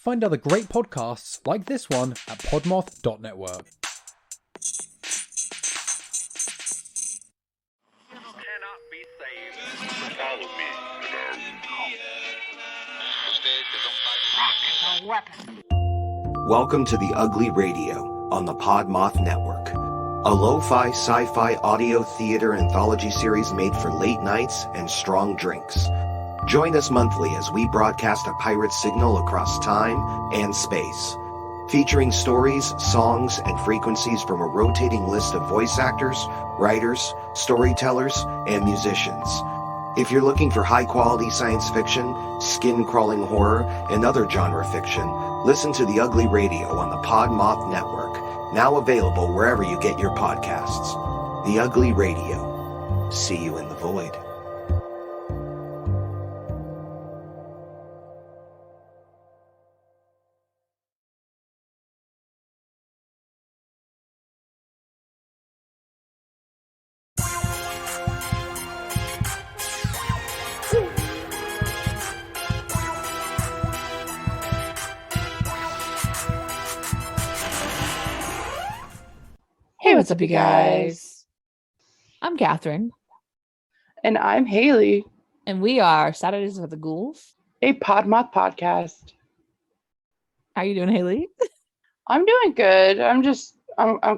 Find other great podcasts like this one at podmoth.network. Cannot be saved. Follow me. Rock is a weapon. Welcome to The Ugly Radio on the Podmoth Network, a lo-fi sci-fi audio theater anthology series made for late nights and strong drinks. Join us monthly as we broadcast a pirate signal across time and space, featuring stories, songs, and frequencies from a rotating list of voice actors, writers, storytellers, and musicians. If you're looking for high-quality science fiction, skin-crawling horror, and other genre fiction, listen to The Ugly Radio on the Podmoth Network, now available wherever you get your podcasts. The Ugly Radio. See you in the void. Hey, what's up, you guys? I'm Catherine. And I'm Haley. And we are Saturdays with the Ghouls, a Podmoth podcast. How you doing, Haley? I'm doing good. I'm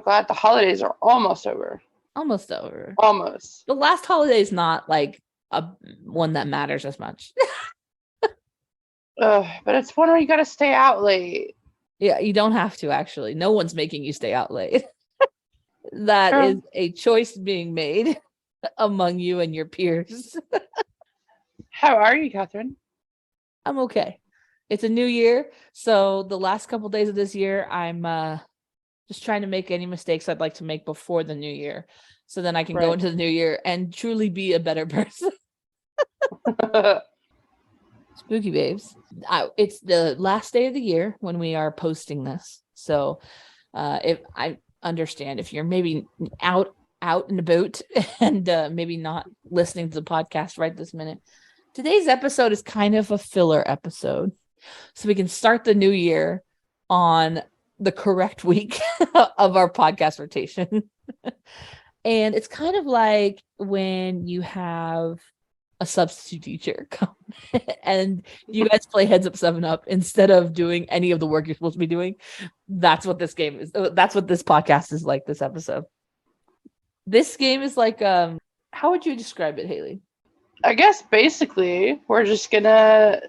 glad the holidays are almost over. Almost over. Almost. The last holiday is not like a one that matters as much. But it's one where you got to stay out late. Yeah, you don't have to, actually. No one's making you stay out late. That is a choice being made among you and your peers. How are you, Catherine? I'm okay. It's a new year, so the last couple days of this year, I'm just trying to make any mistakes I'd like to make before the new year, so then I can go into the new year and truly be a better person. Spooky babes. It's the last day of the year when we are posting this, so if I understand if you're maybe out and about and maybe not listening to the podcast right this minute, today's episode is kind of a filler episode, so we can start the new year on the correct week of our podcast rotation. And it's kind of like when you have a substitute teacher come and you guys play Heads Up 7-Up instead of doing any of the work you're supposed to be doing. That's what this game is. That's what this podcast is like, this episode. This game is like, how would you describe it, Haley? I guess basically we're just gonna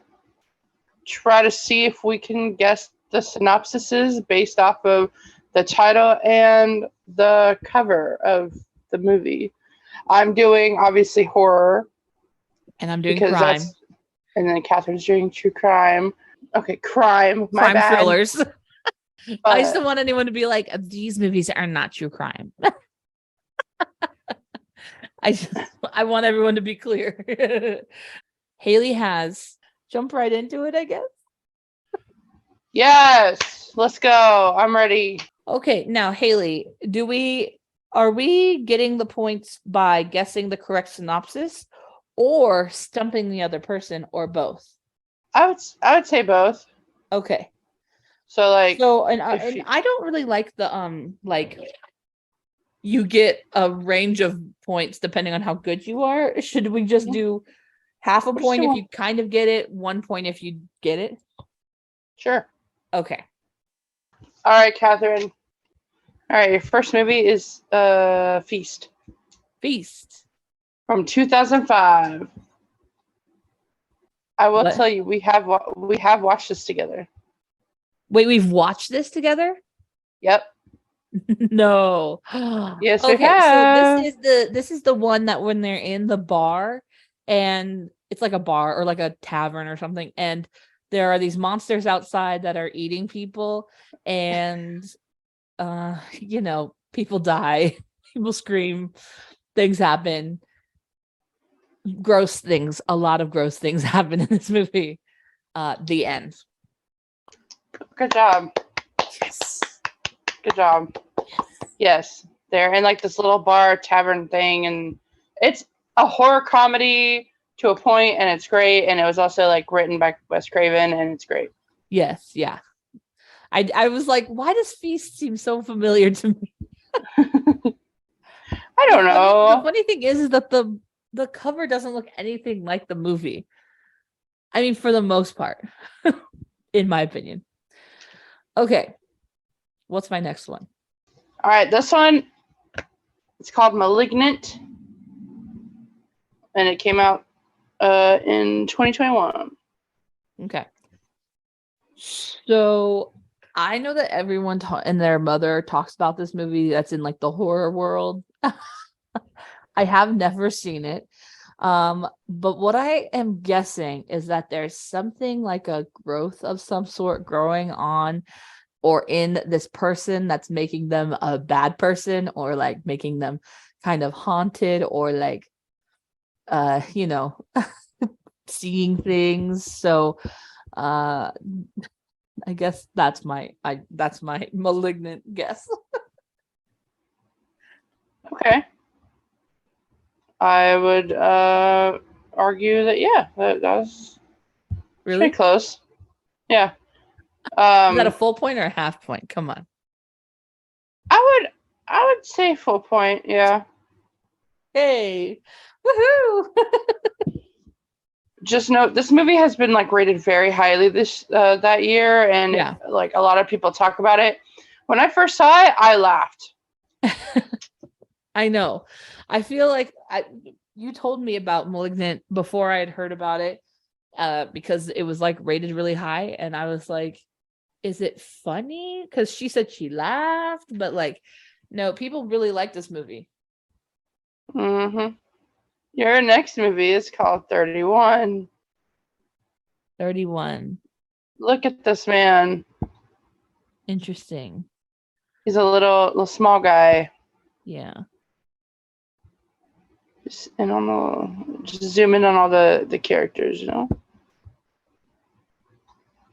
try to see if we can guess the synopsises based off of the title and the cover of the movie. I'm doing obviously horror. And I'm doing crime. And then Catherine's doing true crime. Okay, crime. My bad. Thrillers. I just don't want anyone to be like, these movies are not true crime. I want everyone to be clear. Haley has jump right into it, I guess. Yes, let's go. I'm ready. Okay, now Haley, are we getting the points by guessing the correct synopsis, or stumping the other person, or both? I would say both. Okay. So and I don't really like the like you get a range of points depending on how good you are. Should we just do half a point if you kind of get it, 1 point if you get it? Sure. Okay. All right, Catherine. All right, your first movie is Feast. Feast. From 2005. I will tell you, we have watched this together. Wait, we've watched this together? Yep. No. Yes, okay, we have. So this is the one that when they're in the bar, and it's like a bar or like a tavern or something, and there are these monsters outside that are eating people, and people die, people scream, things happen. A lot of gross things happen in this movie. The end. Good job. Yes. Good job. Yes. They're in like this little bar tavern thing, and it's a horror comedy to a point, and it's great. And it was also like written by Wes Craven, and it's great. Yes, yeah. I was like, why does Feast seem so familiar to me? I don't The know. funny thing is that the cover doesn't look anything like the movie. I mean, for the most part, in my opinion. Okay, what's my next one? All right, this one, it's called Malignant, and it came out in 2021. Okay. So I know that everyone and their mother talks about this movie that's in like the horror world. I have never seen it. But what I am guessing is that there's something like a growth of some sort growing on or in this person that's making them a bad person or like making them kind of haunted or like you know seeing things. So I guess that's my malignant guess. Okay. I would argue that that's Really? pretty close. Yeah. Is that a full point or a half point? Come on. I would say full point. Yeah. Hey. Woohoo. Just note this movie has been like rated very highly that year, and Yeah. like a lot of people talk about it. When I first saw it, I laughed. I know. I feel like you told me about Malignant before I had heard about it, because it was like rated really high, and I was like, "Is it funny?" Because she said she laughed, but like, no, people really like this movie. Mm-hmm. Your next movie is called 31. 31. Look at this man. Interesting. He's a little small guy. Yeah. Just zoom in on all the characters, you know.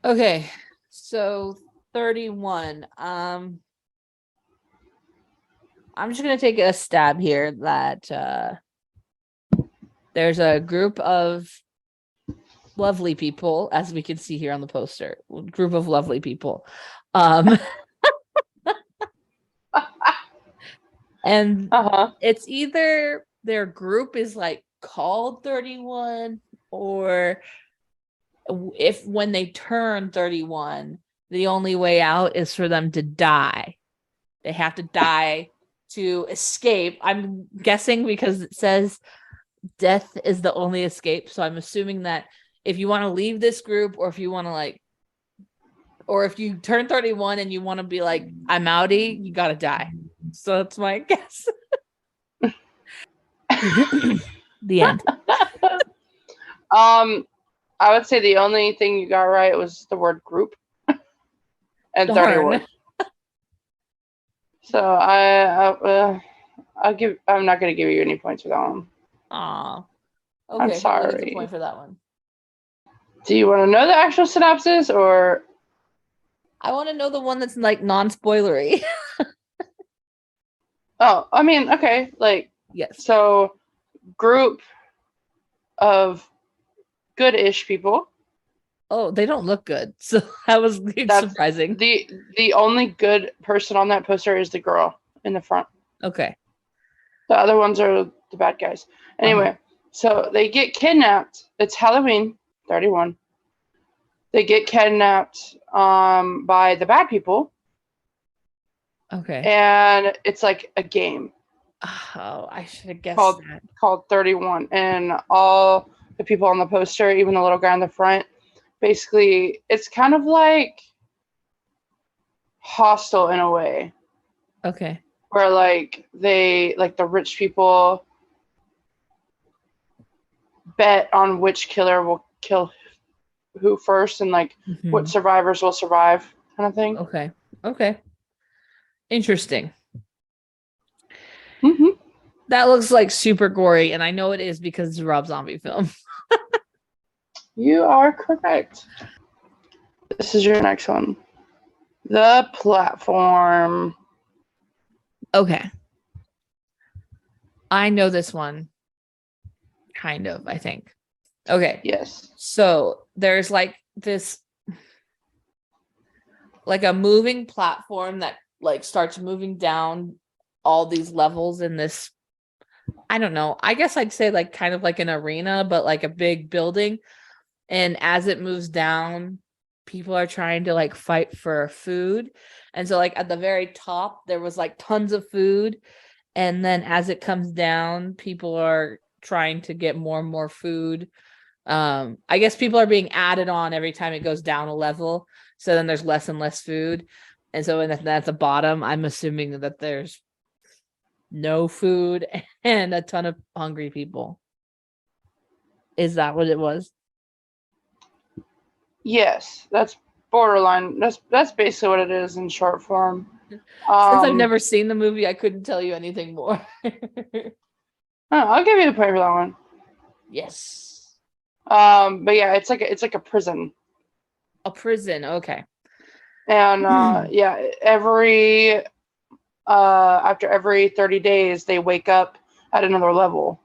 Okay. So 31. I'm just gonna take a stab here that there's a group of lovely people, as we can see here on the poster. Group of lovely people. And it's either their group is like called 31, or if when they turn 31, the only way out is for them to die. They have to die to escape. I'm guessing because it says death is the only escape. So I'm assuming that if you want to leave this group, or if you want to like, or if you turn 31 and you want to be like, I'm outie, you got to die. So that's my guess. The end. I would say the only thing you got right was the word group and Darn. 31. So I'm not gonna give you any points for that one. Aw. Okay, I'm who gets a sorry. point for that one? Do you want to know the actual synopsis, or I want to know the one that's like non-spoilery. oh, I mean, okay, like Yes. so group of good-ish people. Oh, they don't look good. So that was surprising. The only good person on that poster is the girl in the front. Okay. The other ones are the bad guys. Anyway, so they get kidnapped. It's Halloween 31. They get kidnapped by the bad people. Okay. And it's like a game. Oh, I should have guessed that. Called 31. And all the people on the poster, even the little guy in the front, basically, it's kind of like Hostel in a way. Okay. Where like the rich people bet on which killer will kill who first, and like what survivors will survive, kind of thing. Okay. Interesting. Mm-hmm. That looks like super gory, and I know it is because it's a Rob Zombie film. You are correct. This is your next one. The Platform. Okay. I know this one. Kind of, I think. Okay. Yes. So there's like this like a moving platform that like starts moving down all these levels in this. I don't know. I guess I'd say like kind of like an arena, but like a big building. And as it moves down, people are trying to like fight for food. And so like at the very top, there was like tons of food. And then as it comes down, people are trying to get more and more food. I guess people are being added on every time it goes down a level. So then there's less and less food. And so at the bottom, I'm assuming that there's no food and a ton of hungry people. Is that what it was? Yes, that's borderline. That's basically what it is in short form. Since I've Um, never seen the movie, I couldn't tell you anything more. I'll give you the point for that one. Yes. But yeah, it's like a prison. A prison. Okay. And yeah, after every 30 days they wake up at another level.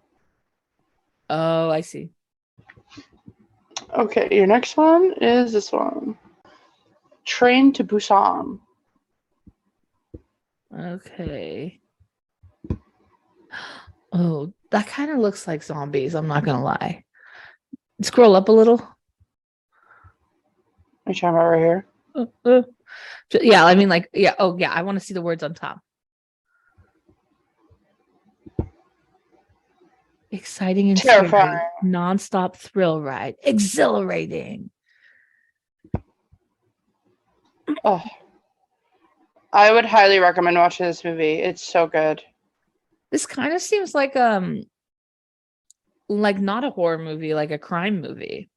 Oh, I see. Okay, your next one is this one. Train to Busan. Okay. Oh, that kind of looks like zombies. I'm not gonna lie. Scroll up a little. Are you talking about right here? Yeah, I mean, like, yeah. Oh, yeah. I want to see the words on top. Exciting and Terrifying. scary. Non-stop thrill ride. Exhilarating. Oh, I would highly recommend watching this movie. It's so good. This kind of seems like not a horror movie, like a crime movie.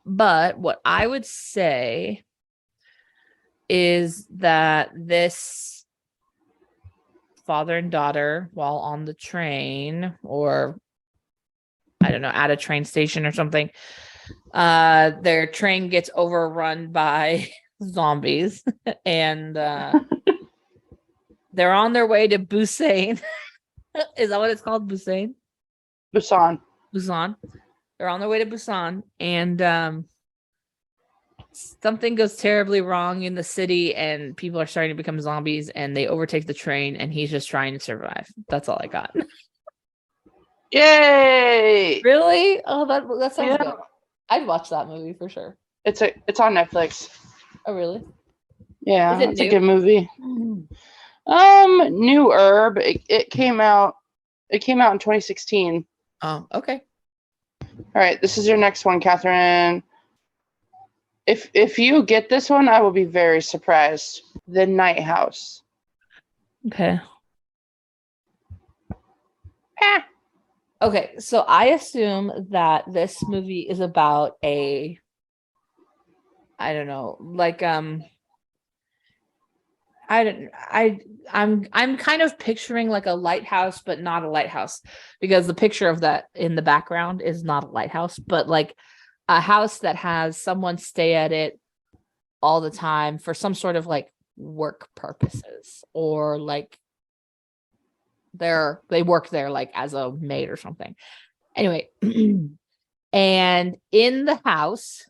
But what I would say is that this father and daughter, while on the train, or I don't know, at a train station or something, their train gets overrun by zombies, and they're on their way to Busan. Is that what it's called? Busan? Busan. Busan. They're on their way to Busan, and something goes terribly wrong in the city, and people are starting to become zombies, and they overtake the train, and he's just trying to survive. That's all I got. Yay! Really? Oh, that sounds Yeah. good. I'd watch that movie for sure. It's on Netflix. Oh, really? Yeah, Is it it's a new? good movie. Newer, but it came out. It came out in 2016. Oh, okay. All right, this is your next one, Catherine. If you get this one, I will be very surprised. The Night House. Okay. Ah. Okay, so I assume that this movie is about I don't know, like I'm kind of picturing like a lighthouse, but not a lighthouse, because the picture of that in the background is not a lighthouse, but like a house that has someone stay at it all the time for some sort of like work purposes, or like they work there like as a maid or something. Anyway, and in the house,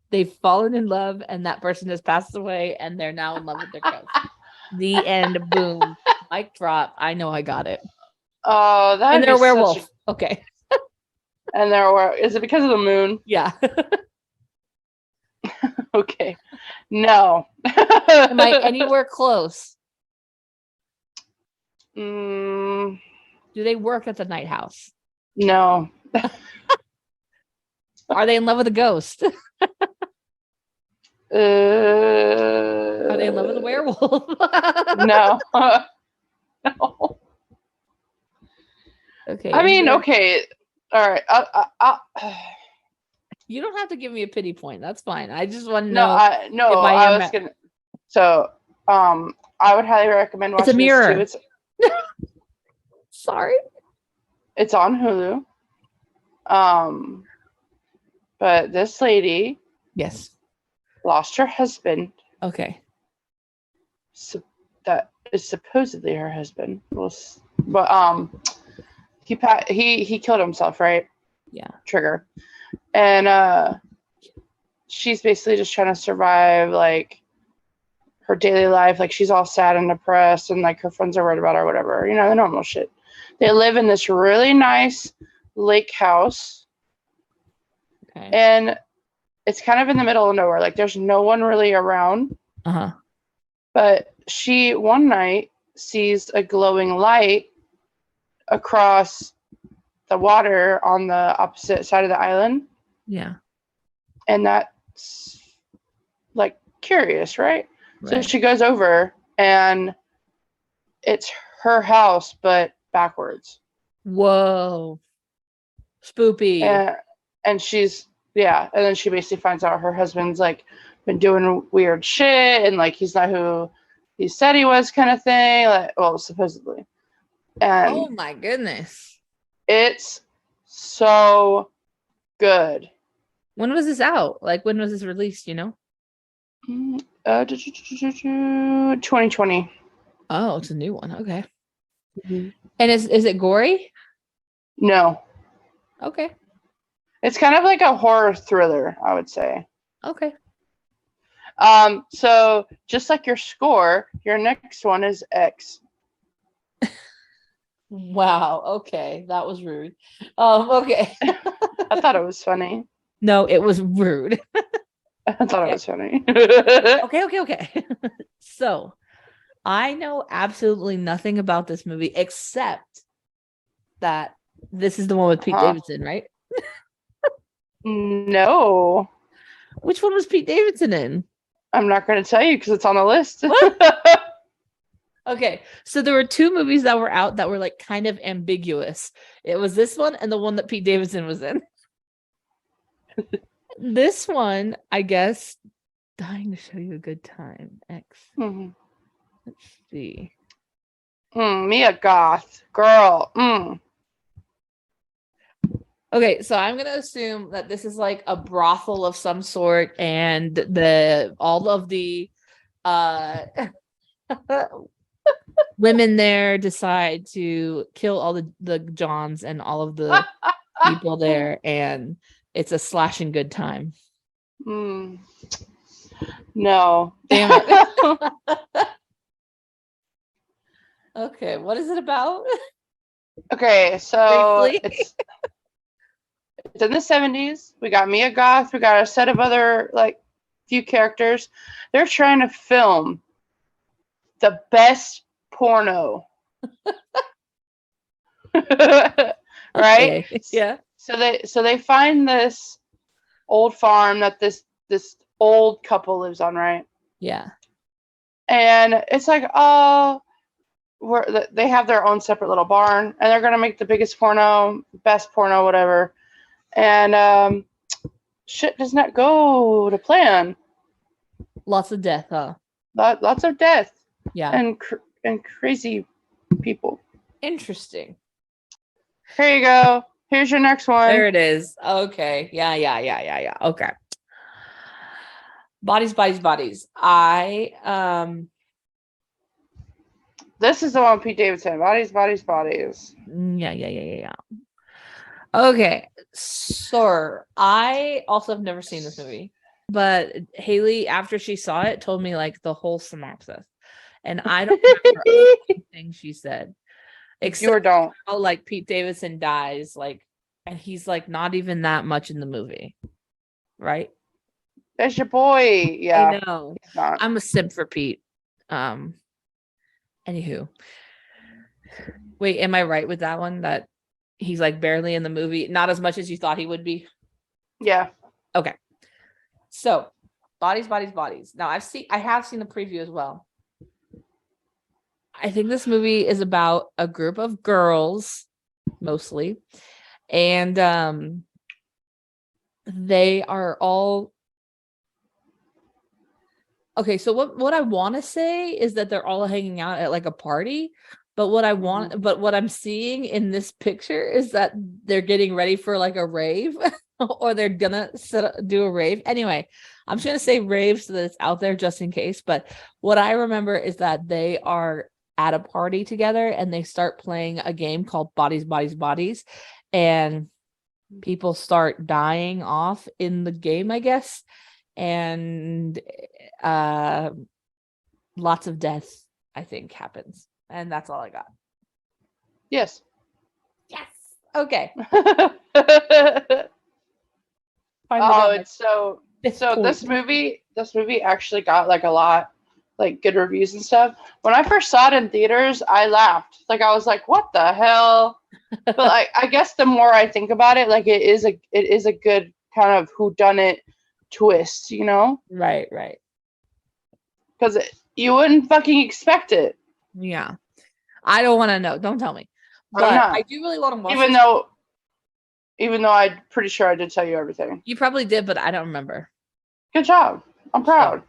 they've fallen in love, and that person has passed away, and they're now in love with their ghost. The end. Boom. Mic drop. I know I got it. Oh, that. And they're a werewolf. Okay. And they're is it because of the moon? Yeah. Okay. No. Am I anywhere close? Mm, Do they work at the night house? no. Are they in love with a ghost? Are they in love with a werewolf? No. No. Okay. I mean, okay. All right. You don't have to give me a pity point. That's fine. I just want to No, know. I was gonna. So, I would highly recommend watching. It's a mirror. This too. Sorry. It's on Hulu. But this lady Yes. lost her husband. Okay. So that is supposedly her husband. But he killed himself, right? Yeah. Trigger. And she's basically just trying to survive, like, her daily life. Like, she's all sad and depressed, and like her friends are worried about her, or whatever, the normal shit. They live in this really nice lake house, Okay. and it's kind of in the middle of nowhere. Like, there's no one really around. Uh-huh. But she one night sees a glowing light across the water on the opposite side of the island. Yeah. And that's like curious, right? So Right. she goes over, and it's her house, but backwards. Whoa. Spoopy. And she's, and then she basically finds out her husband's like been doing weird shit, and like he's not who he said he was, kind of thing. Like, well, supposedly. And Oh my goodness. it's so good. When was this out? Like, when was this released, 2020. Oh, it's a new one. Okay. Mm-hmm. And is it gory? No. Okay. It's kind of like a horror thriller, I would say. Okay. So just like your score, your next one is X. Wow. Okay. That was rude. Okay. I thought it was funny. No, it was rude. I thought it was funny. Okay. So, I know absolutely nothing about this movie except that this is the one with Pete Davidson, right? No. Which one was Pete Davidson in? I'm not going to tell you because it's on the list. Okay, so there were two movies that were out that were like kind of ambiguous. It was this one and the one that Pete Davidson was in. This one, I guess, Dying to Show You a Good Time. X. Mm-hmm. Let's see. Mia Goth. Girl. Okay, so I'm gonna assume that this is like a brothel of some sort, and all of the women there decide to kill all the Johns and all of the people there, and it's a slashing good time. No. Damn it. Okay, what is it about? Okay, so Briefly. it's in the 70s. We got Mia Goth. We got a set of other, like, few characters. They're trying to film the best porno. Right? Okay. Yeah. So they find this old farm that this old couple lives on, right? Yeah. And it's like, oh, they have their own separate little barn, and they're gonna make the biggest porno, best porno, whatever. And shit does not go to plan. Lots of death, huh? Lots of death. Yeah. And crazy people. Interesting. Here you go. Here's your next one. There it is. Okay. Yeah. Okay. Bodies. This is the one with Pete Davidson. Bodies. Yeah. Okay. Sir, I also have never seen this movie, but Haley, after she saw it, told me like the whole synopsis. And I don't remember anything she said. Except don't. how like Pete Davidson dies, like, and he's like not even that much in the movie. Right? That's your boy. Yeah. I know. He's not. I'm a simp for Pete. Anywho. Wait, am I right with that one? That he's like barely in the movie, not as much as you thought he would be? Yeah. Okay. So, bodies. Now I have seen the preview as well. I think this movie is about a group of girls, mostly, and they are all okay. So what I want to say is that they're all hanging out at like a party, but what I'm seeing in this picture is that they're getting ready for like a rave, or they're gonna do a rave. Anyway, I'm just gonna say rave so that it's out there just in case. But what I remember is that they are at a party together and they start playing a game called Bodies, and people start dying off in the game, I guess. and lots of death, I think, happens. And that's all I got. Yes. Yes. Okay. Oh, Finally got my it's so fifth this point. movie actually got like a lot like good reviews and stuff. When I first saw it in theaters, I laughed. Like I was like, "What the hell?" But like I guess the more I think about it, like it is a good kind of whodunit twist, you know? Right. Because you wouldn't fucking expect it. Yeah. I don't want to know. Don't tell me. I'm But not. I do really want to watch Even this. though I'm pretty sure I did tell you everything. You probably did, but I don't remember. Good job. I'm proud.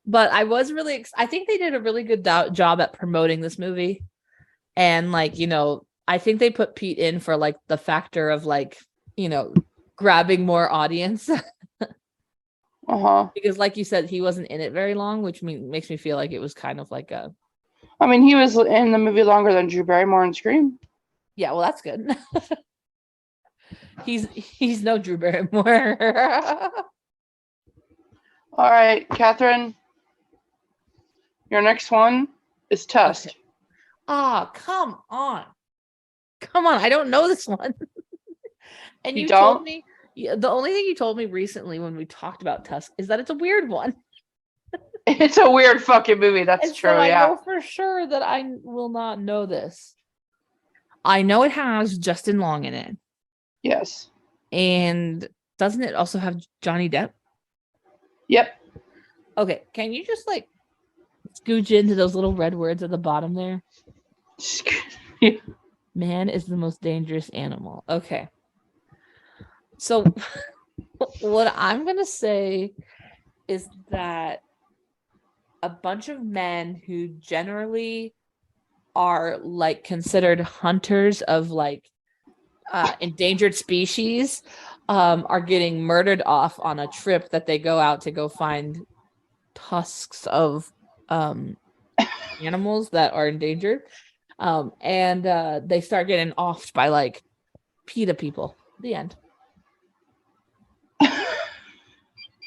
But I was really I think they did a really good job at promoting this movie. And like, I think they put Pete in for like the factor of like, grabbing more audience. Uh-huh. Because like you said, he wasn't in it very long, which makes me feel like it was kind of like a I mean, he was in the movie longer than Drew Barrymore in Scream. yeah, well, that's good. He's no Drew Barrymore. All right, Catherine. Your next one is Tusk. Okay. Oh, come on. I don't know this one. And You told don't? me the only thing you told me recently when we talked about Tusk is that it's a weird one. It's a weird fucking movie. That's And true. so I Yeah. know for sure that I will not know this. I know it has Justin Long in it. Yes. And doesn't it also have Johnny Depp? Yep. Okay, can you just like scooch into those little red words at the bottom there? Man is the most dangerous animal. Okay. So what I'm going to say is that a bunch of men who generally are like considered hunters of like endangered species are getting murdered off on a trip that they go out to go find tusks of animals that are endangered. And they start getting offed by like PETA people. The end.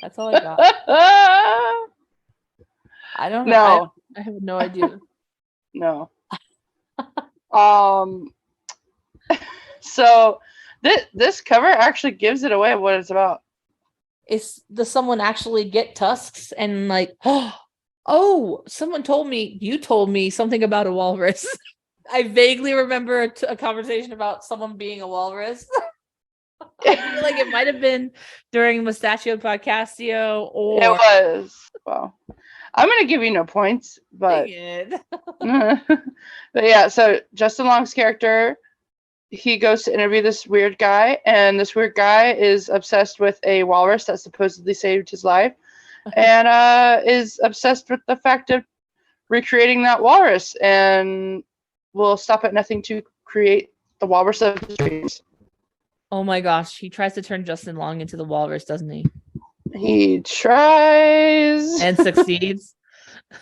That's all I got. I don't know. No. I have no idea. No. So this cover actually gives it away what it's about. Does someone actually get tusks and like, oh, you told me something about a walrus. I vaguely remember a conversation about someone being a walrus. I feel like it might have been during Mustachio Podcastio or It was. Well, I'm gonna give you no points, but but yeah, so Justin Long's character, he goes to interview this weird guy, and this weird guy is obsessed with a walrus that supposedly saved his life, and is obsessed with the fact of recreating that walrus, and will stop at nothing to create the walrus of his dreams. Oh my gosh, he tries to turn Justin Long into the walrus, doesn't he? He tries and succeeds.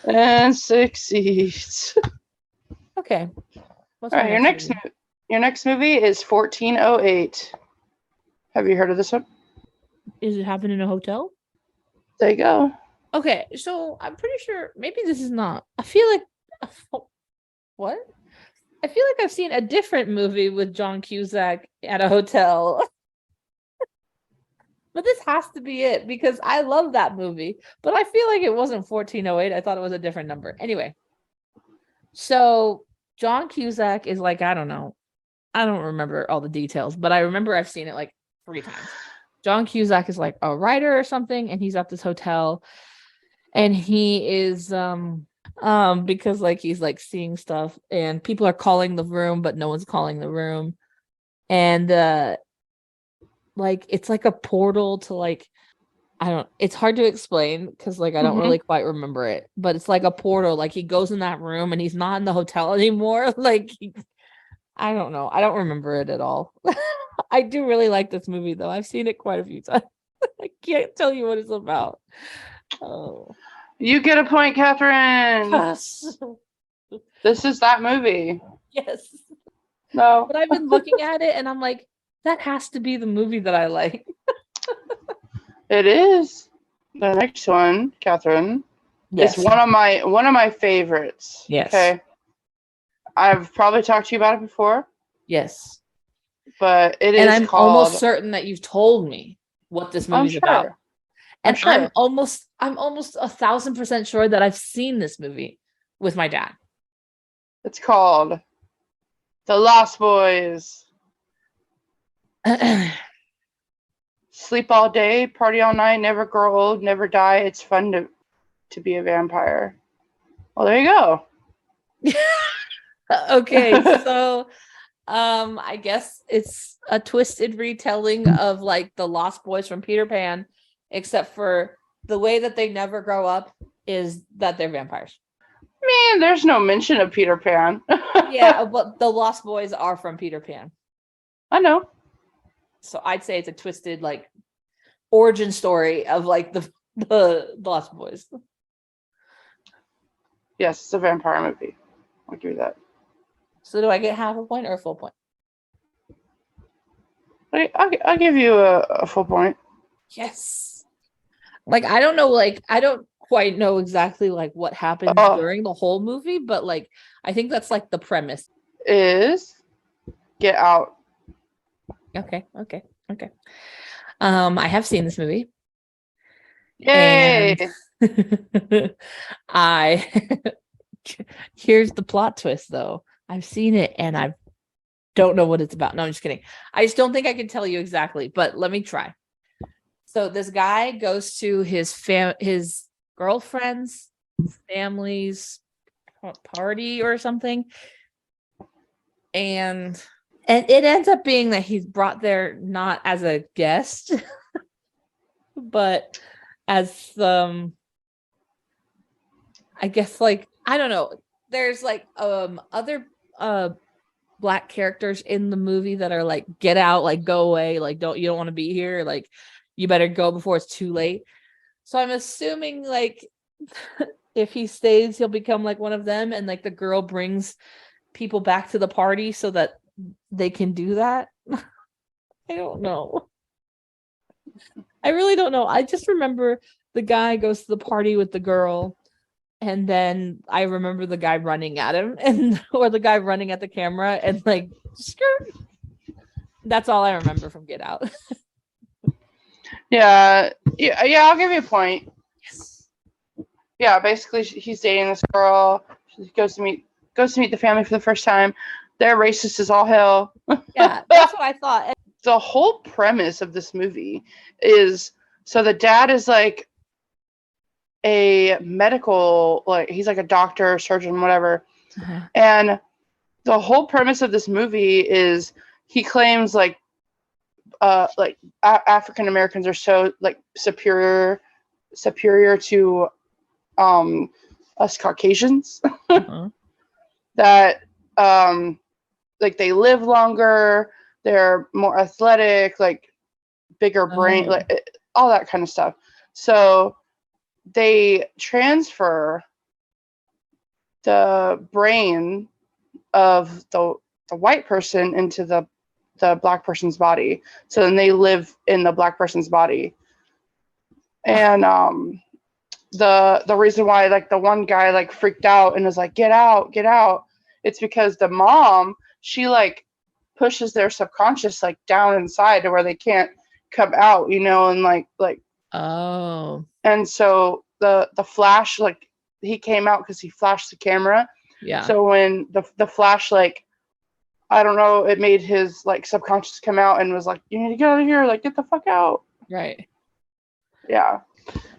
And succeeds. Okay. All right, your next movie is 1408. Have you heard of this one? Is it happening in a hotel? There you go. Okay, so I'm pretty sure maybe this is not. I feel like what? I feel like I've seen a different movie with John Cusack at a hotel. But this has to be it because I love that movie. But I feel like it wasn't 1408. I thought it was a different number. Anyway. So John Cusack is like, I don't know. I don't remember all the details, but I remember I've seen it like 3 times. John Cusack is like a writer or something, and he's at this hotel. And he is because like he's like seeing stuff and people are calling the room, but no one's calling the room. And like it's like a portal to like it's hard to explain because like I don't really quite remember it, but it's like a portal. Like he goes in that room and he's not in the hotel anymore. Like I don't know. I don't remember it at all. I do really like this movie though. I've seen it quite a few times. I can't tell you what it's about. Oh. You get a point, Catherine. Yes. This is that movie. Yes. No. But I've been looking at it and I'm like, That has to be the movie that I like. It is. The next one, Catherine, Yes. is one of my favorites. Yes. Okay. I've probably talked to you about it before, Yes. but it And is I'm called. almost certain that you've told me what this I'm movie's about. sure. And sure. I'm almost 1,000% sure that I've seen this movie with my dad. It's called The Lost Boys. Sleep all day, party all night, never grow old, never die. It's fun to be a vampire. Well, there you go. Okay, so I guess it's a twisted retelling of like the Lost Boys from Peter Pan, except for the way that they never grow up is that they're vampires. Man, there's no mention of Peter Pan. Yeah, but the Lost Boys are from Peter Pan. I know. So I'd say it's a twisted like origin story of like the Lost Boys. Yes, it's a vampire movie. I'll give you that. So do I get half a point or a full point? I'll give you a full point. Yes. Like I don't know, like I don't quite know exactly like what happens during the whole movie, but like I think that's like the premise. Is Get Out. Okay. I have seen this movie. Yay! And here's the plot twist though. I've seen it and I don't know what it's about. No, I'm just kidding. I just don't think I can tell you exactly, but let me try. So this guy goes to his girlfriend's family's party or something, and it ends up being that he's brought there not as a guest, but as I guess like I don't know. There's like other Black characters in the movie that are like, get out, like go away, like you don't want to be here, like you better go before it's too late. So I'm assuming like if he stays, he'll become like one of them, and like the girl brings people back to the party so that they can do that. I don't know. I really don't know. I just remember the guy goes to the party with the girl, and then I remember the guy running at him or the guy running at the camera and like skirt. That's all I remember from Get Out. Yeah, I'll give you a point. Yes. Yeah, basically he's dating this girl. She goes to meet the family for the first time. They're racist as all hell. Yeah, that's what I thought. The whole premise of this movie is so the dad is like a medical, like he's like a doctor, surgeon, whatever. Uh-huh. And the whole premise of this movie is he claims like African Americans are so like superior to us Caucasians. Uh-huh. That like they live longer, they're more athletic, like bigger brain, like all that kind of stuff. So they transfer the brain of the white person into the Black person's body. So then they live in the Black person's body. And the reason why like the one guy like freaked out and was like, get out, it's because the mom, she like pushes their subconscious like down inside to where they can't come out, you know, and like oh, and so the flash, like he came out because he flashed the camera. Yeah. So when the flash, like I don't know, it made his like subconscious come out and was like, you need to get out of here, like get the fuck out. Right. Yeah.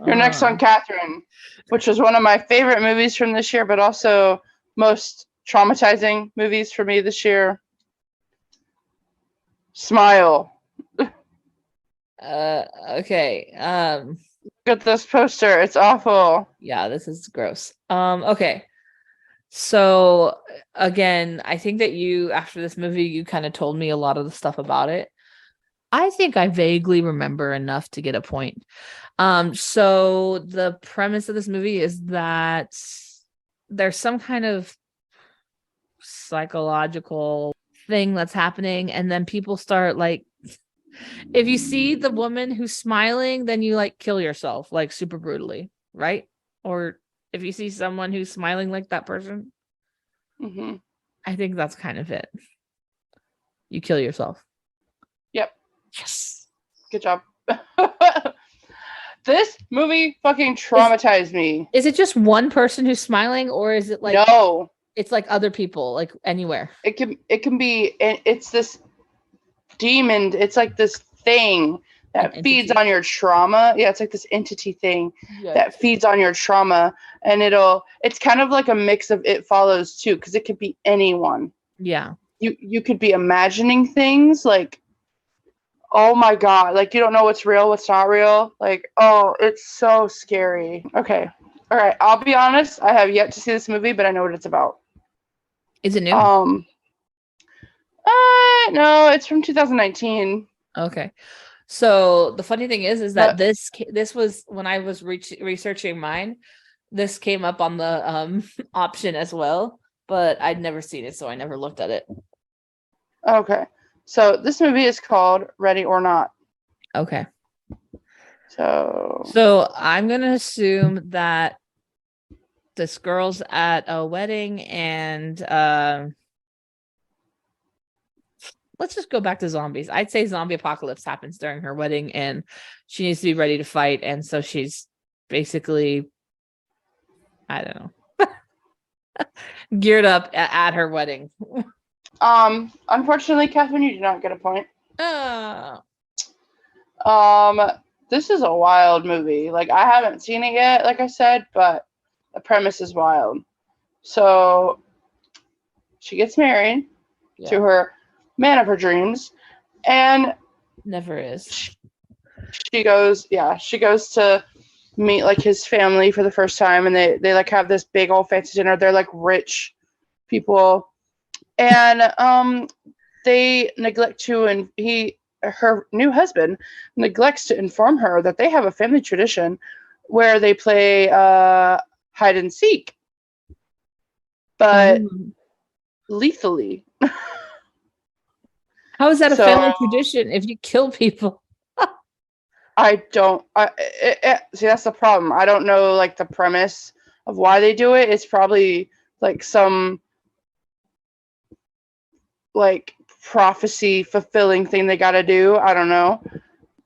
Your next one, Catherine, which was one of my favorite movies from this year, but also most traumatizing movies for me this year. Smile. Okay. Look at this poster. It's awful. Yeah, this is gross. Okay. So again, I think that you, after this movie, you kind of told me a lot of the stuff about it. I think I vaguely remember enough to get a point. So the premise of this movie is that there's some kind of psychological thing that's happening, and then people start like if you see the woman who's smiling, then you like kill yourself like super brutally, right? Or if you see someone who's smiling like that person, Mm-hmm. I think that's kind of it. You kill yourself. Yep. Yes. Good job. This movie fucking traumatized me. Is it just one person who's smiling, or is it like No, it's like other people, like anywhere? it can be. It's this demon. It's like this thing that An feeds entity? on your trauma. Yeah, it's like this entity thing Yeah. that feeds on your trauma, and it's kind of like a mix of It Follows too, because it could be anyone. Yeah. You could be imagining things like, oh my god, like you don't know what's real, what's not real. Like, oh, it's so scary. Okay. All right, I'll be honest, I have yet to see this movie, but I know what it's about. Is it new? No, it's from 2019. Okay. So the funny thing is that But- this was when I was researching mine. This came up on the option as well, but I'd never seen it, so I never looked at it. Okay. So this movie is called Ready or Not. Okay. So So I'm gonna assume that this girl's at a wedding and let's just go back to zombies. I'd say zombie apocalypse happens during her wedding and she needs to be ready to fight, and so she's basically, I don't know, geared up at her wedding. unfortunately, Catherine, you do not get a point. Oh. This is a wild movie. Like, I haven't seen it yet, like I said, but the premise is wild. So she gets married to her man of her dreams, and Never is. she goes to meet like his family for the first time, and they like have this big old fancy dinner. They're like rich people, and they neglect to, and her new husband neglects to inform her that they have a family tradition where they play hide and seek, but lethally. How is that a So- family tradition if you kill people? I don't. See, that's the problem. I don't know like the premise of why they do it. It's probably like some like prophecy fulfilling thing they got to do. I don't know,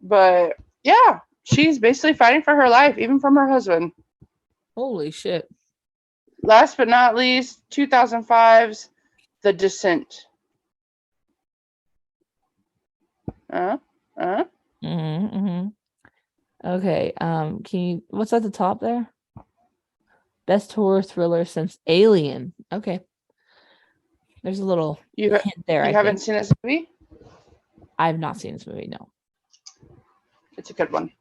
but yeah, she's basically fighting for her life, even from her husband. Holy shit. Last but not least, 2005's The Descent. Okay. Can you? What's at the top there? Best horror thriller since Alien. Okay. There's a little hint there. You haven't seen this movie? I've not seen this movie. No. It's a good one.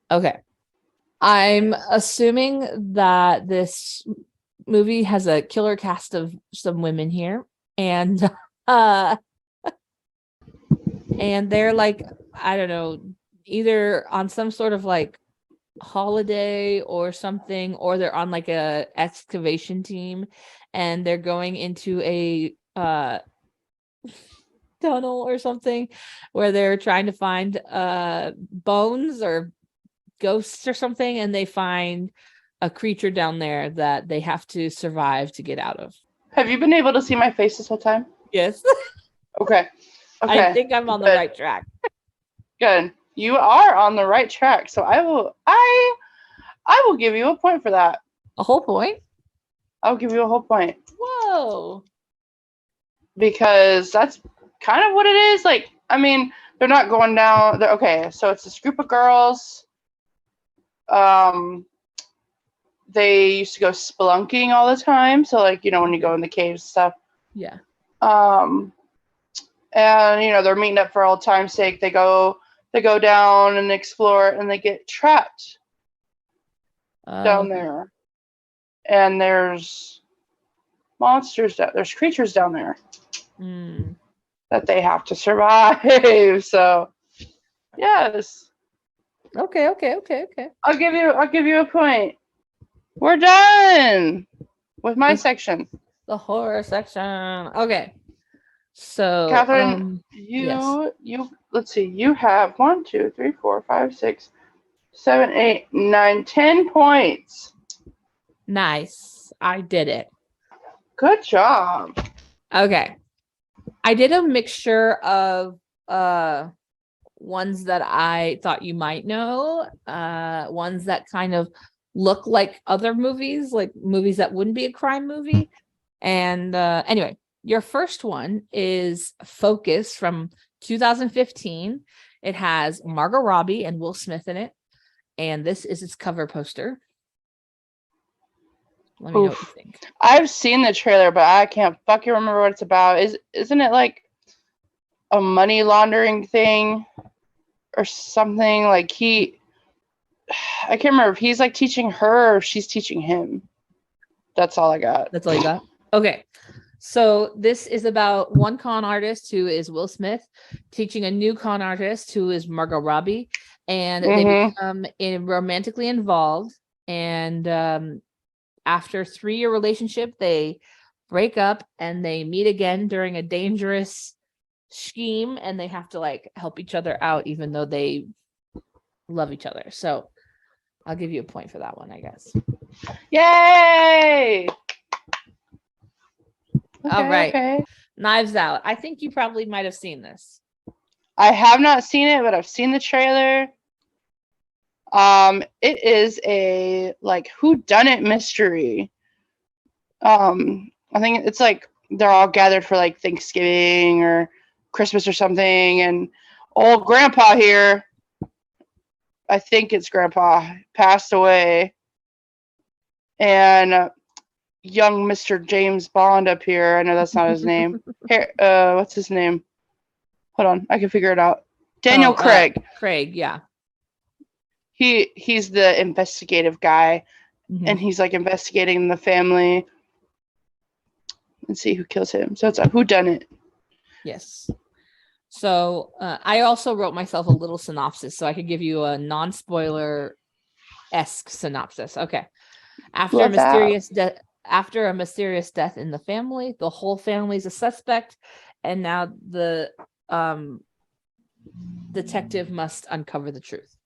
Okay. I'm assuming that this movie has a killer cast of some women here, and and they're like, I don't know, either on some sort of like holiday or something, or they're on like a excavation team and they're going into a tunnel or something where they're trying to find bones or ghosts or something, and they find a creature down there that they have to survive to get out of. Have you been able to see my face this whole time? Yes. Okay. I think I'm on the right track. Good. You are on the right track. So I will give you a point for that. A whole point? I'll give you a whole point. Whoa. Because that's kind of what it is. Like, I mean, they're not going down. Okay, so it's this group of girls. They used to go spelunking all the time. So, like, you know, when you go in the caves and stuff. Yeah. And, you know, they're meeting up for old time's sake. They go down and explore, and they get trapped down there. And there's monsters, there's creatures down there that they have to survive. So, yes. Okay. I'll give you a point. We're done with my section. The horror section. Okay. So, Catherine, yes. you let's see, you have 1, 2, 3, 4, 5, 6, 7, 8, 9, 10 points. Nice. I did it. Good job. Okay. I did a mixture of ones that I thought you might know, ones that kind of look like other movies, like movies that wouldn't be a crime movie. And anyway, your first one is Focus from 2015. It has Margot Robbie and Will Smith in it. And this is its cover poster. Let me know what you think. I've seen the trailer, but I can't fucking remember what it's about. Isn't it like a money laundering thing or something? Like I can't remember if he's like teaching her or if she's teaching him. That's all I got. That's all you got? Okay. So this is about one con artist who is Will Smith teaching a new con artist who is Margot Robbie, and they become romantically involved. And after a 3-year relationship, they break up and they meet again during a dangerous scheme, and they have to like help each other out, even though they love each other. So I'll give you a point for that one, I guess. Yay! Okay, All right. Okay. Knives Out. I think you probably might have seen this. I have not seen it, but I've seen the trailer. It is a like whodunit mystery. I think it's like they're all gathered for like Thanksgiving or Christmas or something, and old grandpa here, I think it's grandpa, passed away, and young Mr. James Bond up here, I know that's not his name. Here, what's his name? Hold on, I can figure it out. Daniel Craig. Craig, yeah. He's the investigative guy, and he's like investigating the family and see who kills him. So it's a whodunit. Yes. So I also wrote myself a little synopsis so I could give you a non-spoiler-esque synopsis. Okay. After a mysterious death in the family, the whole family is a suspect, and now the detective must uncover the truth.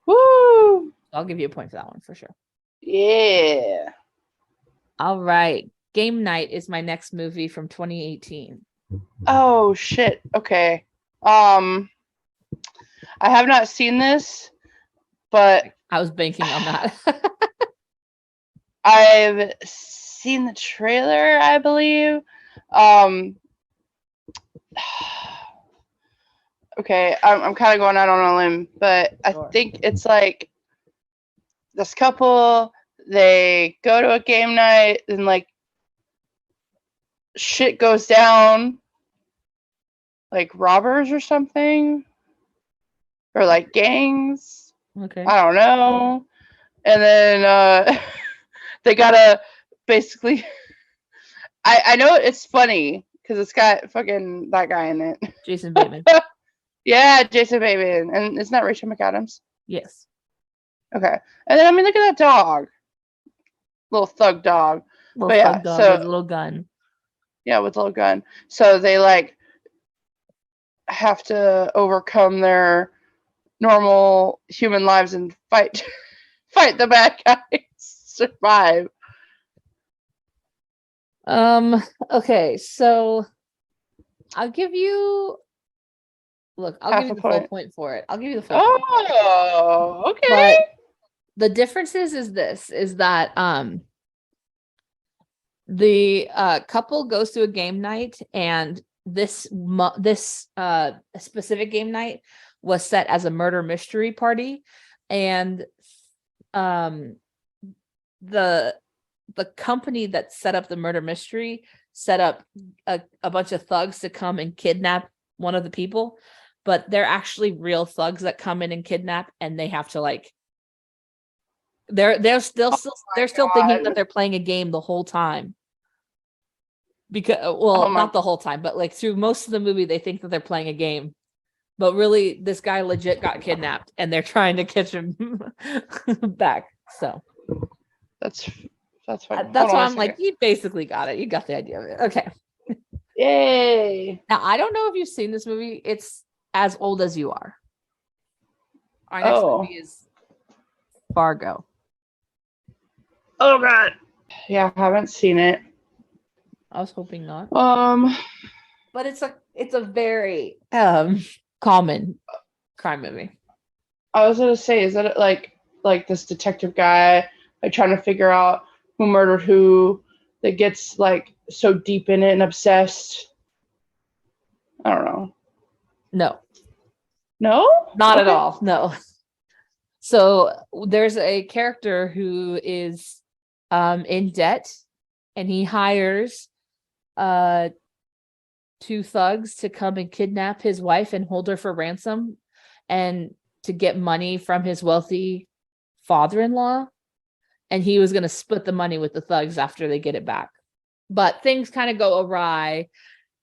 Woo! I'll give you a point for that one for sure. Yeah. All right. Game Night is my next movie from 2018. Oh shit. Okay. I have not seen this, but I was banking on that. I've seen the trailer, I believe. Okay, I'm kind of going out on a limb, but I think it's like this couple, they go to a game night and like shit goes down, like robbers or something, or like gangs. Okay. I don't know. And then they gotta basically. I know it's funny because it's got fucking that guy in it. Jason Bateman. Yeah, Jason Bateman, and it's not Rachel McAdams. Yes. Okay, and then I mean, look at that dog, little thug dog. Little thug dog with a little gun. Yeah, with a little gun. So they like have to overcome their normal human lives and fight the bad guys, survive. Okay, so I'll give you the full point for it. I'll give you the full point. Oh, okay. But the difference is that the couple goes to a game night, and this specific game night was set as a murder mystery party, and the company that set up the murder mystery set up a bunch of thugs to come and kidnap one of the people, but they're actually real thugs that come in and kidnap, and they have to like they're still thinking that they're playing a game the whole time. Because not the whole time, but like through most of the movie they think that they're playing a game. But really this guy legit got kidnapped and they're trying to catch him back. So that's fine. That's why I'm like, you basically got it. You got the idea of it. Okay. Yay! Now, I don't know if you've seen this movie. It's As Old as You Are. Our next Oh. movie is Fargo. Oh god. Yeah, I haven't seen it. I was hoping not. But it's a very common crime movie. I was gonna say, is that like this detective guy like trying to figure out who murdered who that gets like so deep in it and obsessed? I don't know. No, No? not at Okay. all. No. So there's a character who is in debt, and he hires two thugs to come and kidnap his wife and hold her for ransom, and to get money from his wealthy father-in-law. And he was going to split the money with the thugs after they get it back. But things kind of go awry,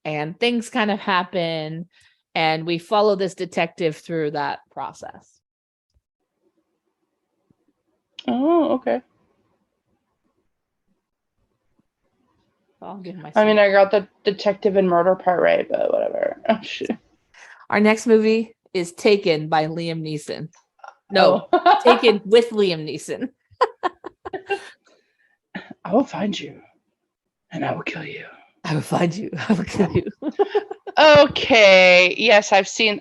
and things kind of happen, and we follow this detective through that process. Oh, okay. I'll give my. I mean, I got the detective and murder part right, but whatever. Oh, shit. Our next movie is Taken by Liam Neeson. No, Oh. Taken with Liam Neeson. I will find you, and I will kill you. I will find you. I will kill you. Okay. Yes, I've seen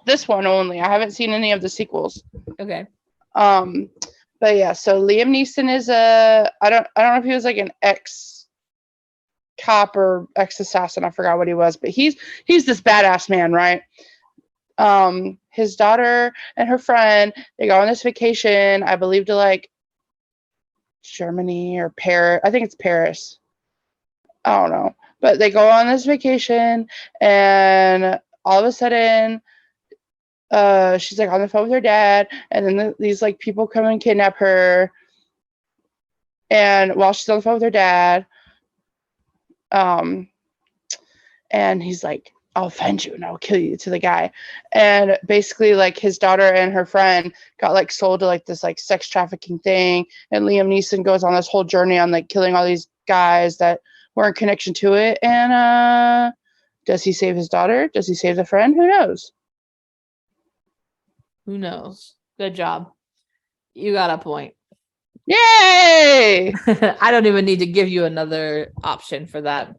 this one only. I haven't seen any of the sequels. Okay. But yeah, so Liam Neeson is I don't know if he was like an ex cop or ex assassin. I forgot what he was, but he's this badass man, right? His daughter and her friend, they go on this vacation, I believe, to like Germany or Paris. I think it's Paris. I don't know. But they go on this vacation, and all of a sudden, she's like on the phone with her dad, and then these like people come and kidnap her. And while she's on the phone with her dad, and he's like, I'll find you and I'll kill you, to the guy. And basically, like, his daughter and her friend got like sold to like this like sex trafficking thing, and Liam Neeson goes on this whole journey on like killing all these guys that were in connection to it. And does he save his daughter? Does he save the friend? Who knows? Who knows? Good job. You got a point. Yay! I don't even need to give you another option for that.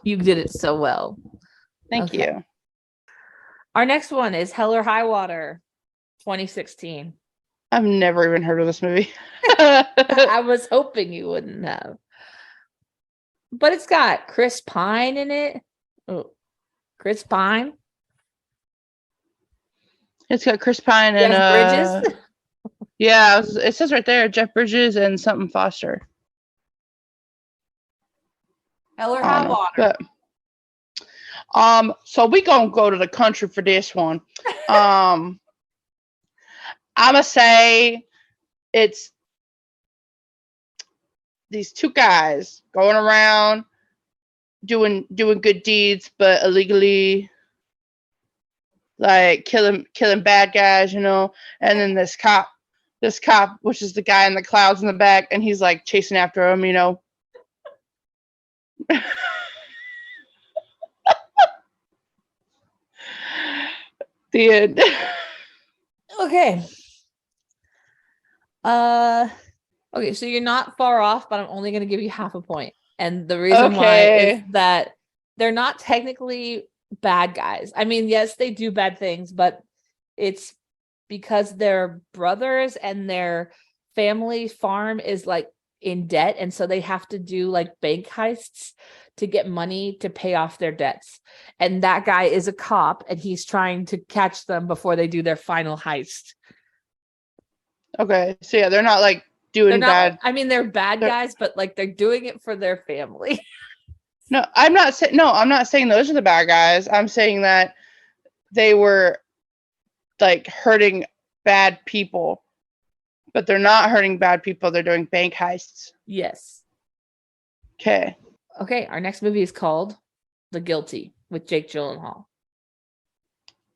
You did it so well. Thank you. Our next one is Hell or High Water, 2016. I've never even heard of this movie. I was hoping you wouldn't have. But it's got Chris Pine in it. Oh, Chris Pine. It's got Chris Pine and Jeff Bridges. Yeah, it says right there, Jeff Bridges and something Foster. Hell or High Water. But, so we gonna go to the country for this one. I'ma say it's these two guys going around doing good deeds, but illegally, like killing bad guys, you know. And then this cop, which is the guy in the clouds in the back, and he's like chasing after him, you know. The end. Okay. Okay, so you're not far off, but I'm only going to give you half a point. And the reason why is that they're not technically bad guys. I mean, yes, they do bad things, but it's because they're brothers and their family farm is like in debt, and so they have to do like bank heists to get money to pay off their debts. And that guy is a cop, and he's trying to catch them before they do their final heist. Okay, so yeah, they're not like doing bad. I mean, they're bad guys, but like they're doing it for their family. No, I'm not saying those are the bad guys. I'm saying that they were like hurting bad people, but they're not hurting bad people. They're doing bank heists. Yes. Okay. Okay, our next movie is called The Guilty with Jake Gyllenhaal.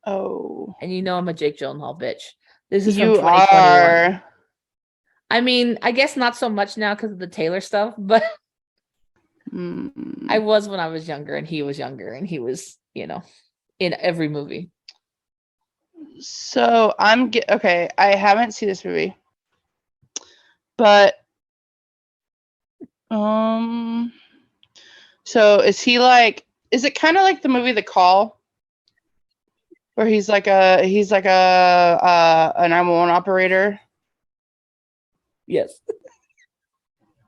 Oh. And you know I'm a Jake Gyllenhaal bitch. This is You from 2021. are. I mean, I guess not so much now because of the Taylor stuff, but I was when I was younger, and he was younger, and he was, in every movie. So okay. I haven't seen this movie, but so is he like? Is it kind of like the movie The Call, where he's like a 911 operator, Yes.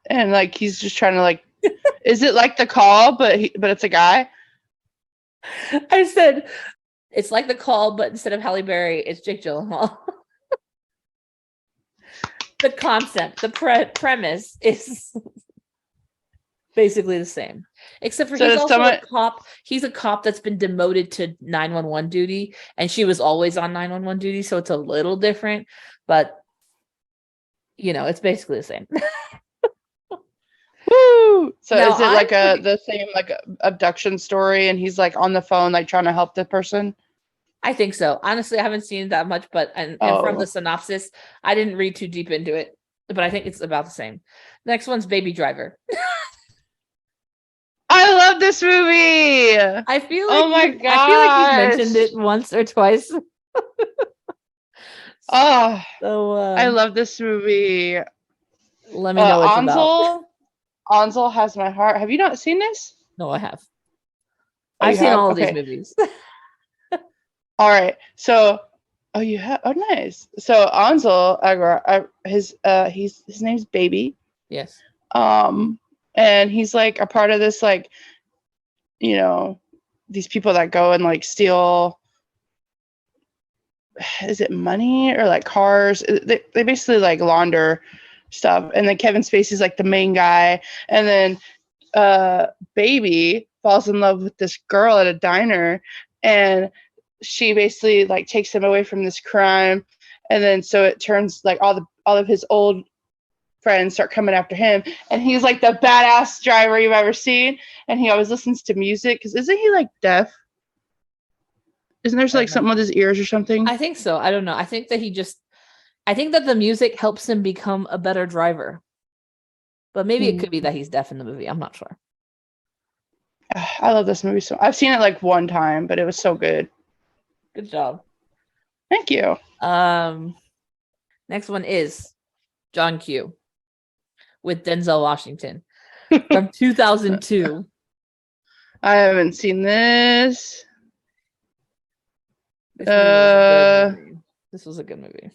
and like he's just trying to like, is it like The Call, but it's a guy? I said it's like The Call, but instead of Halle Berry, it's Jake Gyllenhaal. The concept, the premise is basically the same, except for he's also a cop. He's a cop that's been demoted to 911 duty, and she was always on 911 duty, so it's a little different, but it's basically the same. Woo! So now, is it like the same like abduction story, and he's like on the phone like trying to help the person? I think so. Honestly, I haven't seen that much, but and from the synopsis, I didn't read too deep into it, but I think it's about the same. Next one's Baby Driver. I love this movie. I feel like I feel like you mentioned it once or twice. I love this movie. Let me know what it's about. Ansel Has My Heart. Have you not seen this? No, I have. I've seen all of these movies. All right. So, you have. Oh, nice. So Ansel, his name's Baby. Yes. And he's like a part of this, like, these people that go and like steal. Is it money or like cars? They basically like launder stuff. And then Kevin Spacey's like the main guy. And then Baby falls in love with this girl at a diner, and she basically like takes him away from this crime. And then so it turns like all of his old friends start coming after him, and he's like the badass driver you've ever seen, and he always listens to music because isn't he like deaf? Isn't there like something with his ears or something? I think so. I don't know. I think that the music helps him become a better driver, but maybe it could be that he's deaf in the movie. I'm not sure. I love this movie so. I've seen it like one time, but it was so good. Good job. Thank you. Next one is John Q with Denzel Washington from 2002. I haven't seen this. This was a good movie.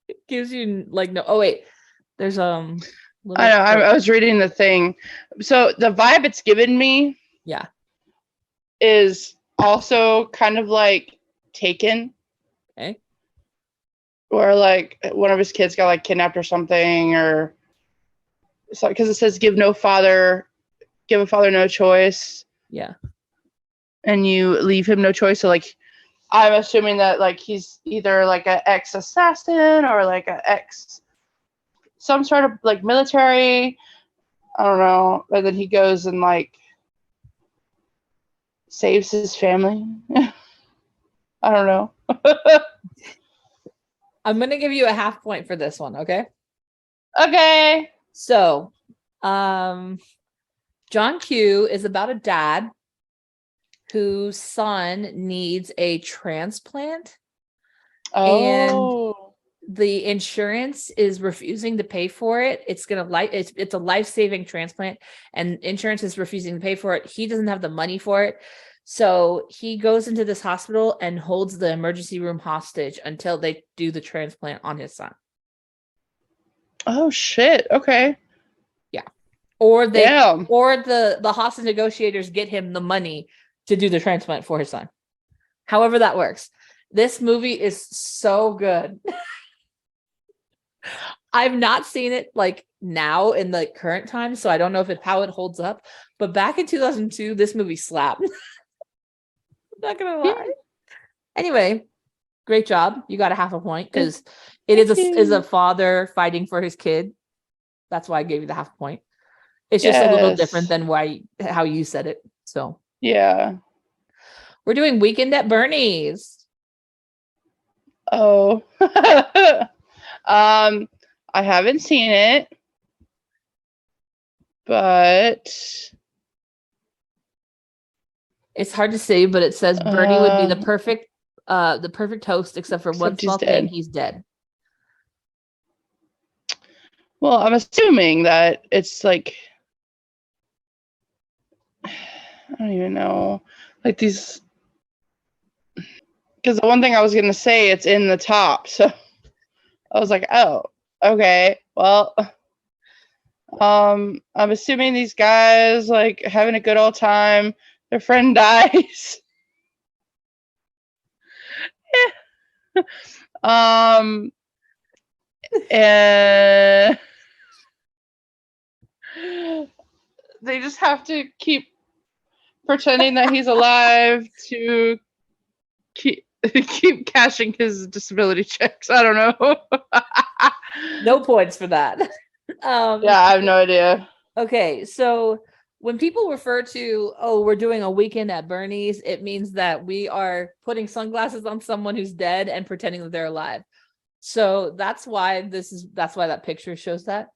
It gives you like no. Oh wait, there's I know. I was reading the thing. So the vibe it's given me, is also kind of like Taken. Okay. Where like one of his kids got like kidnapped or something, or so because it says give a father no choice. Yeah. And you leave him no choice. So like, I'm assuming that like he's either like an ex-assassin or like some sort of like military. I don't know. And then he goes and like saves his family. I don't know. I'm gonna give you a half point for this one, okay? Okay. So, John Q is about a dad whose son needs a transplant. Oh. And the insurance is refusing to pay for it. It's a life-saving transplant, and insurance is refusing to pay for it. He doesn't have the money for it. So he goes into this hospital and holds the emergency room hostage until they do the transplant on his son. Oh shit. Okay. Yeah. Or the hostage negotiators get him the money to do the transplant for his son. However that works. This movie is so good. I've not seen it like now in the current time, so I don't know how it holds up. But back in 2002, this movie slapped. I'm not gonna lie. Anyway, great job. You got a half a point because it is a father fighting for his kid. That's why I gave you the half a point. It's just a little different than how you said it. So yeah, we're doing Weekend at Bernie's. Oh. I haven't seen it, but It's hard to say, but it says Bernie would be the perfect host, except for one except he's small thing: dead. he's dead. Well, I'm assuming that it's like, I don't even know, like these, because the one thing I was gonna say, it's in the top, so I was like, oh, okay, well, I'm assuming these guys like having a good old time. Their friend dies. And they just have to keep pretending that he's alive to keep cashing his disability checks. I don't know. No points for that. Yeah, I have no idea. Okay, so when people refer to, oh, we're doing a weekend at Bernie's, it means that we are putting sunglasses on someone who's dead and pretending that they're alive. So that's why that picture shows that.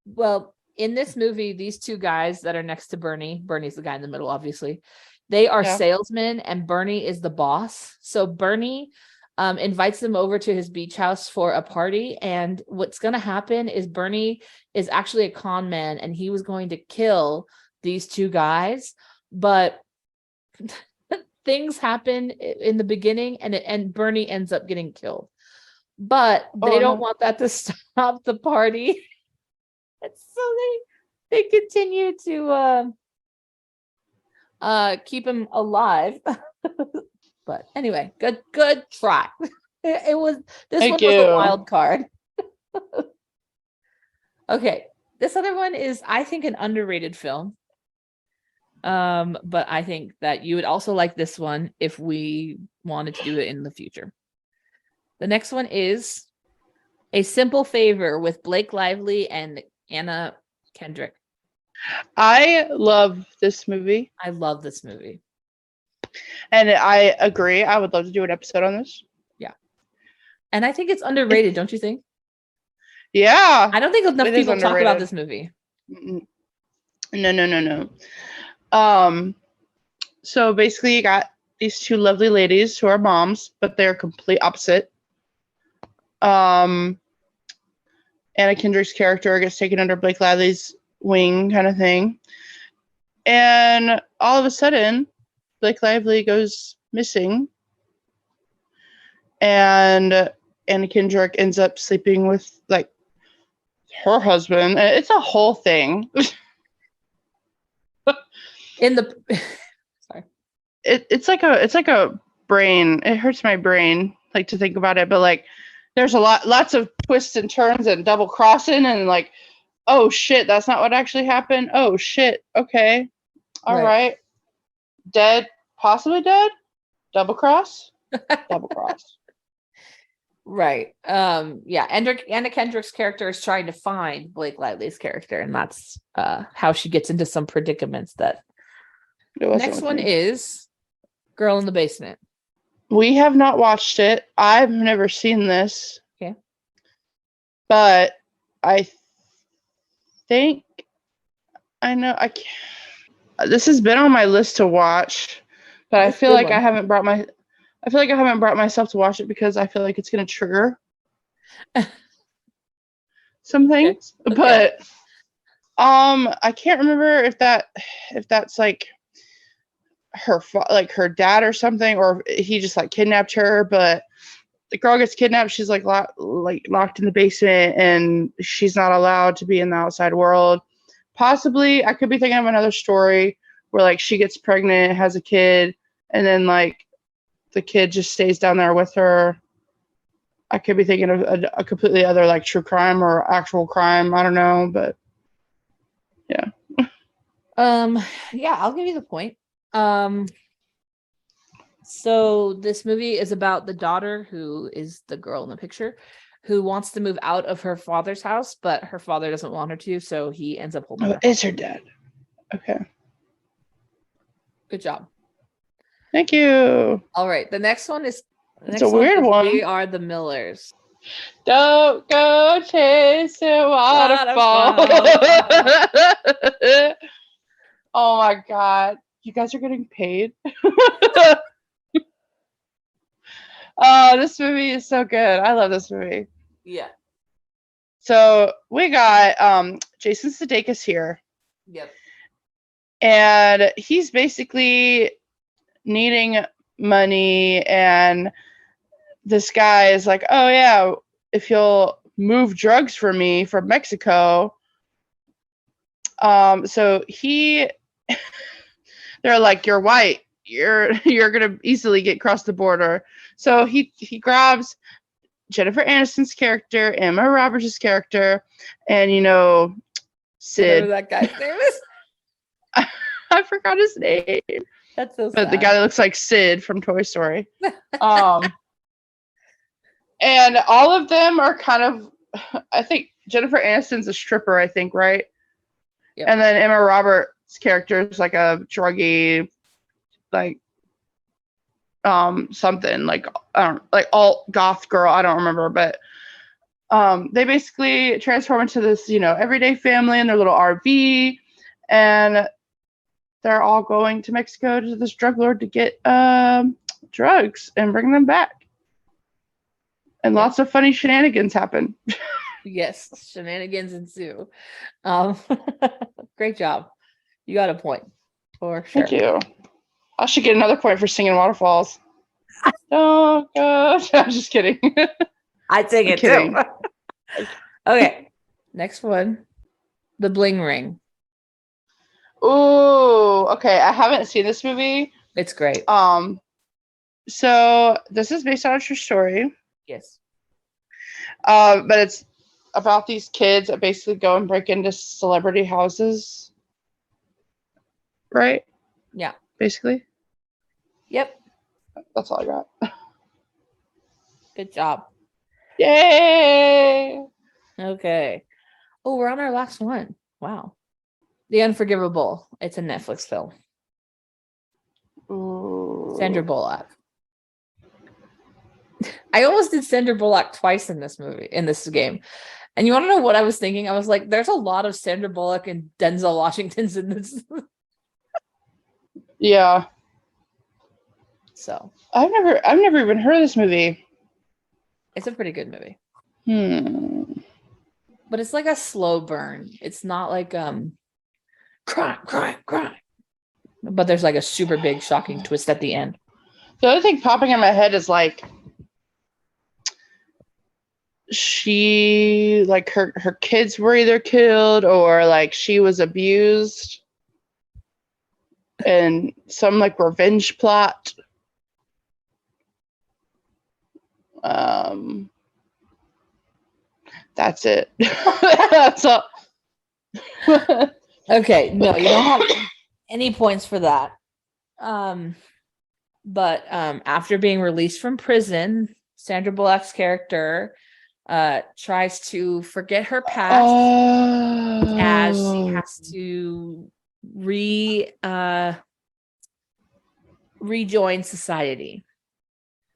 Well, in this movie, these two guys that are next to Bernie's the guy in the middle, obviously. They are salesmen and Bernie is the boss. So Bernie invites them over to his beach house for a party. And what's going to happen is Bernie is actually a con man and he was going to kill these two guys. But things happen in the beginning and Bernie ends up getting killed. But they don't want that to stop the party. And so they continue to keep him alive. But anyway, good try. This one was a wild card. Okay, this other one is, I think, an underrated film. But I think that you would also like this one if we wanted to do it in the future. The next one is A Simple Favor with Blake Lively and Anna Kendrick. I love this movie. I love this movie. And I agree. I would love to do an episode on this. Yeah. And I think it's underrated, don't you think? Yeah. I don't think enough people talk about this movie. No. So basically you got these two lovely ladies who are moms, but they're complete opposite. Anna Kendrick's character gets taken under Blake Lively's wing kind of thing. And all of a sudden, Blake Lively goes missing. And Anna Kendrick ends up sleeping with like her husband. It's a whole thing. Sorry. It's like a brain. It hurts my brain like to think about it, but like there's lots of twists and turns and double crossing and like, oh shit, that's not what actually happened. Oh shit, okay, all right. Dead, possibly dead. Double cross. Double cross. Right. Yeah. Anna Kendrick's character is trying to find Blake Lively's character, and that's how she gets into some predicaments. That next one is Girl in the Basement. We have not watched it. I've never seen this. Okay. But I think I know I can't. This has been on my list to watch, but I feel like I haven't brought myself to watch it because I feel like it's going to trigger some things. Okay. But I can't remember if that's like her dad or something, or he just like kidnapped her. But the girl gets kidnapped. She's like locked in the basement, and she's not allowed to be in the outside world. Possibly, I could be thinking of another story where like she gets pregnant, has a kid, and then like the kid just stays down there with her. I could be thinking of a completely other like true crime or actual crime. I don't know, but yeah. Yeah, I'll give you the point. So this movie is about the daughter, who is the girl in the picture, who wants to move out of her father's house, but her father doesn't want her to, so he ends up holding her. It's her dad. Okay. Good job. Thank you. All right. The next one is The It's next a weird is one. We Are the Millers. Don't go chasing waterfall. Oh my god. You guys are getting paid? Oh, this movie is so good. I love this movie. Yeah. So we got Jason Sudeikis here. Yep. And he's basically needing money, and this guy is like, oh yeah, if you'll move drugs for me from Mexico. So they're like, you're white, you're gonna easily get across the border. So he grabs Jennifer Aniston's character, Emma Roberts' character, and Sid. Whatever that guy's name is. I forgot his name. That's so But sad. the guy that looks like Sid from Toy Story. And all of them are kind of, I think Jennifer Aniston's a stripper, I think, right? Yep. And then Emma Roberts' character is like a druggy, like something like alt goth girl. I don't remember, but they basically transform into this, everyday family in their little RV, and they're all going to Mexico to this drug lord to get drugs and bring them back. And lots of funny shenanigans happen. Yes, shenanigans ensue. Great job. You got a point for sure. Thank you. I should get another point for singing Waterfalls. Oh gosh, I'm just kidding. I take it kidding. too. Okay, next one, The Bling Ring. Ooh, okay. I haven't seen this movie. It's great. So this is based on a true story. Yes. But it's about these kids that basically go and break into celebrity houses. Right? Yeah. Basically. Yep. That's all I got. Good job. Yay! Okay. Oh, we're on our last one. Wow. The Unforgivable. It's a Netflix film. Ooh. Sandra Bullock. I almost did Sandra Bullock twice in this game. And you want to know what I was thinking? I was like, there's a lot of Sandra Bullock and Denzel Washington's in this. Yeah. So I've never even heard of this movie. it's a pretty good movie. But it's like a slow burn. It's not like crime. But there's like a super big shocking twist at the end. The other thing popping in my head is like she, like her kids were either killed or like she was abused, and some like revenge plot. That's it. That's all. Okay, no, you don't have any points for that. But after being released from prison, Sandra Bullock's character tries to forget her past as she has to rejoin society.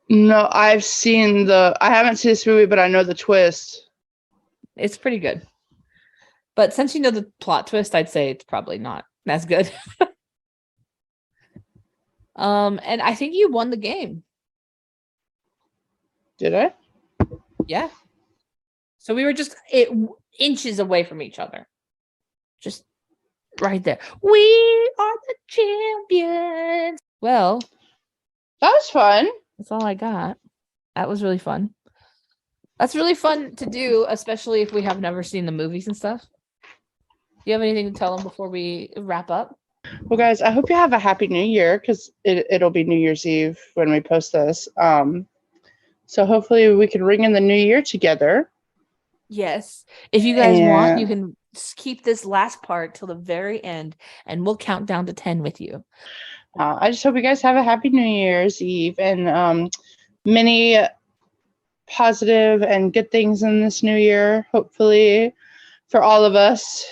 No, I haven't seen this movie, but I know the twist. It's pretty good. But since you know the plot twist, I'd say it's probably not as good. And I think you won the game. Did I? Yeah. So we were just inches away from each other. Just right there. We are the champions. Well, That was fun. that's all I got. That was really fun. That's really fun to do, especially if we have never seen the movies and stuff. Do you have anything to tell them before we wrap up? Well, guys, I hope you have a happy new year, because it'll be New Year's Eve when we post this. So hopefully we can ring in the new year together. Yes. If you guys want, you can keep this last part till the very end, and we'll count down to 10 with you. I just hope you guys have a happy New Year's Eve, and many positive and good things in this new year, hopefully, for all of us.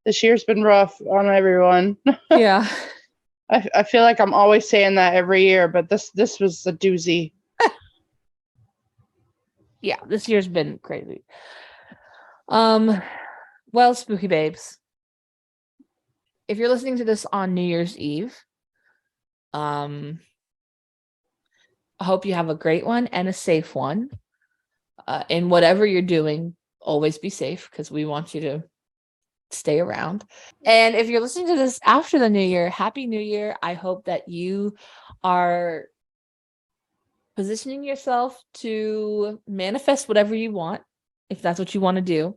This year's been rough on everyone. Yeah. I feel like I'm always saying that every year, but this was a doozy. Yeah, this year's been crazy. Well, spooky babes, if you're listening to this on New Year's Eve, I hope you have a great one and a safe one. In whatever you're doing, always be safe because we want you to stay around. And if you're listening to this after the new year, happy new year. I hope that you are positioning yourself to manifest whatever you want, if that's what you want to do.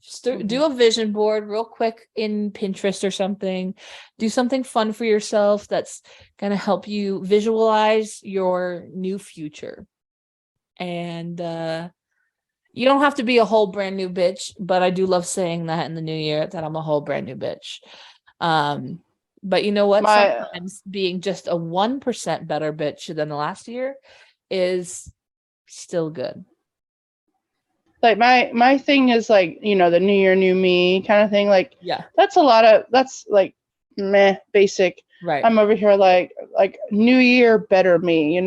Just do a vision board real quick in Pinterest or something. Do something fun for yourself that's going to help you visualize your new future. And you don't have to be a whole brand new bitch, but I do love saying that in the new year, that I'm a whole brand new bitch. But you know what? Sometimes being just a 1% better bitch than the last year is still good. Like my thing is like, the new year, new me kind of thing. Like, yeah, that's like meh, basic. Right. I'm over here like new year, better me,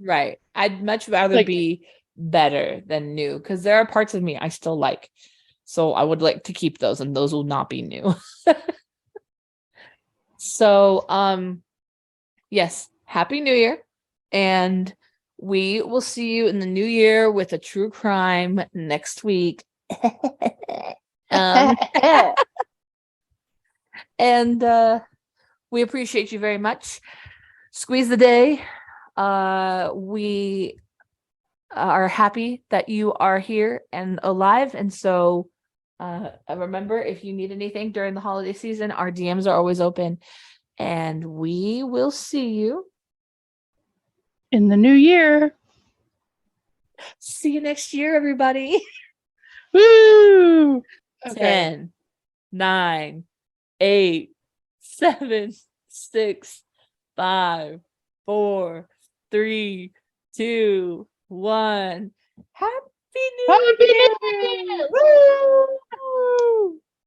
Right. I'd much rather be better than new because there are parts of me I still like. So I would like to keep those, and those will not be new. So, yes, happy new year. And we will see you in the new year with a true crime next week. And we appreciate you very much. Squeeze the day. We are happy that you are here and alive. And so remember, if you need anything during the holiday season, our DMs are always open. And we will see you in the new year. See you next year, everybody. Woo! Okay. 10, 9, 8, 7, 6, 5, 4, 3, 2, 1. Happy New Year! Woo!